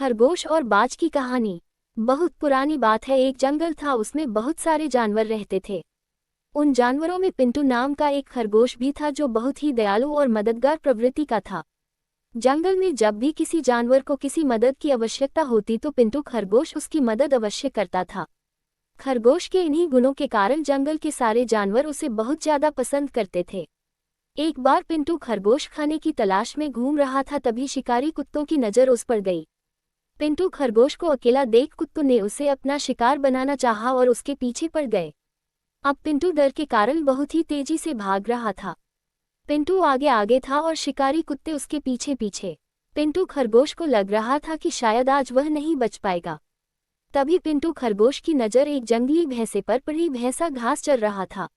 खरगोश और बाज की कहानी। बहुत पुरानी बात है, एक जंगल था, उसमें बहुत सारे जानवर रहते थे। उन जानवरों में पिंटू नाम का एक खरगोश भी था जो बहुत ही दयालु और मददगार प्रवृत्ति का था। जंगल में जब भी किसी जानवर को किसी मदद की आवश्यकता होती तो पिंटू खरगोश उसकी मदद अवश्य करता था। खरगोश के इन्हीं गुणों के कारण जंगल के सारे जानवर उसे बहुत ज्यादा पसंद करते थे। एक बार पिंटू खरगोश खाने की तलाश में घूम रहा था, तभी शिकारी कुत्तों की नज़र उस पर गई। पिंटू खरगोश को अकेला देख कुत्तों ने उसे अपना शिकार बनाना चाहा और उसके पीछे पड़ गए। अब पिंटू डर के कारण बहुत ही तेजी से भाग रहा था। पिंटू आगे आगे था और शिकारी कुत्ते उसके पीछे पीछे। पिंटू खरगोश को लग रहा था कि शायद आज वह नहीं बच पाएगा। तभी पिंटू खरगोश की नज़र एक जंगली भैंसे पर पड़ी। भैंसा घास चर रहा था।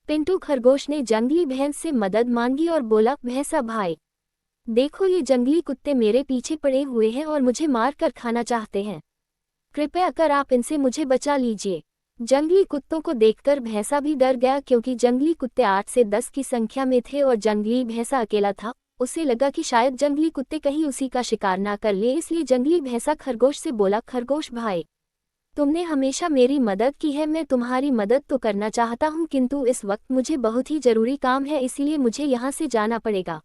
पिंटू खरगोश ने जंगली भैंस से मदद मांगी और बोला, भैंसा भाई, देखो ये जंगली कुत्ते मेरे पीछे पड़े हुए हैं और मुझे मार कर खाना चाहते हैं। कृपया कर आप इनसे मुझे बचा लीजिए। जंगली कुत्तों को देखकर भैंसा भी डर गया, क्योंकि जंगली कुत्ते 8 से 10 की संख्या में थे और जंगली भैंसा अकेला था। उसे लगा कि शायद जंगली कुत्ते कहीं उसी का शिकार ना कर ले, इसलिए जंगली भैंसा खरगोश से बोला, खरगोश भाई, तुमने हमेशा मेरी मदद की है, मैं तुम्हारी मदद तो करना चाहता हूँ, किंतु इस वक्त मुझे बहुत ही जरूरी काम है, इसीलिए मुझे यहाँ से जाना पड़ेगा।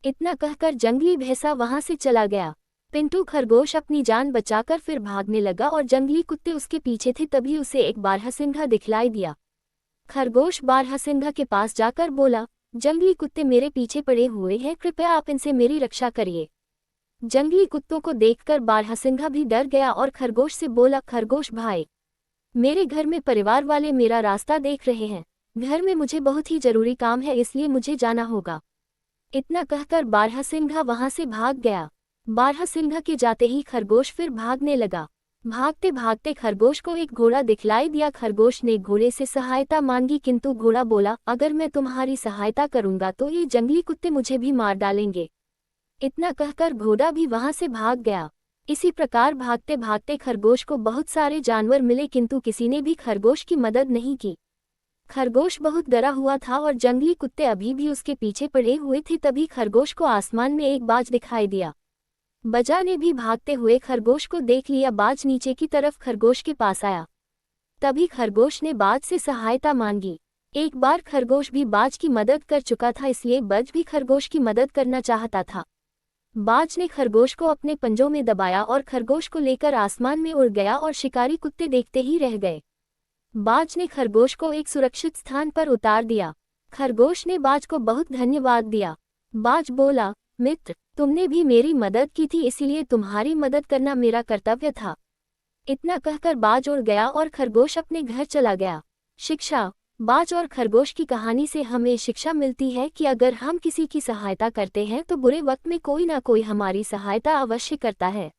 इतना कहकर जंगली भैंसा वहां से चला गया। पिंटू खरगोश अपनी जान बचाकर फिर भागने लगा और जंगली कुत्ते उसके पीछे थे। तभी उसे एक बारहसिंघा दिखलाई दिया। खरगोश बारहसिंघा के पास जाकर बोला, जंगली कुत्ते मेरे पीछे पड़े हुए हैं, कृपया आप इनसे मेरी रक्षा करिए। जंगली कुत्तों को देखकर बारहसिंघा भी डर गया और खरगोश से बोला, खरगोश भाई, मेरे घर में परिवार वाले मेरा रास्ता देख रहे हैं। घर में मुझे बहुत ही जरूरी काम है, इसलिए मुझे जाना होगा। इतना कहकर बारहसिंघा वहां से भाग गया। बारहसिंघा के जाते ही खरगोश फिर भागने लगा। भागते भागते खरगोश को एक घोड़ा दिखलाई दिया। खरगोश ने घोड़े से सहायता मांगी, किंतु घोड़ा बोला, अगर मैं तुम्हारी सहायता करूंगा तो ये जंगली कुत्ते मुझे भी मार डालेंगे। इतना कहकर घोड़ा भी वहां से भाग गया। इसी प्रकार भागते भागते खरगोश को बहुत सारे जानवर मिले, किंतु किसी ने भी खरगोश की मदद नहीं की। खरगोश बहुत डरा हुआ था और जंगली कुत्ते अभी भी उसके पीछे पड़े हुए थे। तभी खरगोश को आसमान में एक बाज दिखाई दिया। बजा ने भी भागते हुए खरगोश को देख लिया। बाज नीचे की तरफ खरगोश के पास आया। तभी खरगोश ने बाज से सहायता मांगी। एक बार खरगोश भी बाज की मदद कर चुका था, इसलिए बाज भी खरगोश की मदद करना चाहता था। बाज ने खरगोश को अपने पंजों में दबाया और खरगोश को लेकर आसमान में उड़ गया और शिकारी कुत्ते देखते ही रह गए। बाज ने खरगोश को एक सुरक्षित स्थान पर उतार दिया। खरगोश ने बाज को बहुत धन्यवाद दिया। बाज बोला, मित्र, तुमने भी मेरी मदद की थी, इसीलिए तुम्हारी मदद करना मेरा कर्तव्य था। इतना कहकर बाज उड़ गया और खरगोश अपने घर चला गया। शिक्षा। बाज और खरगोश की कहानी से हमें शिक्षा मिलती है कि अगर हम किसी की सहायता करते हैं तो बुरे वक्त में कोई ना कोई हमारी सहायता अवश्य करता है।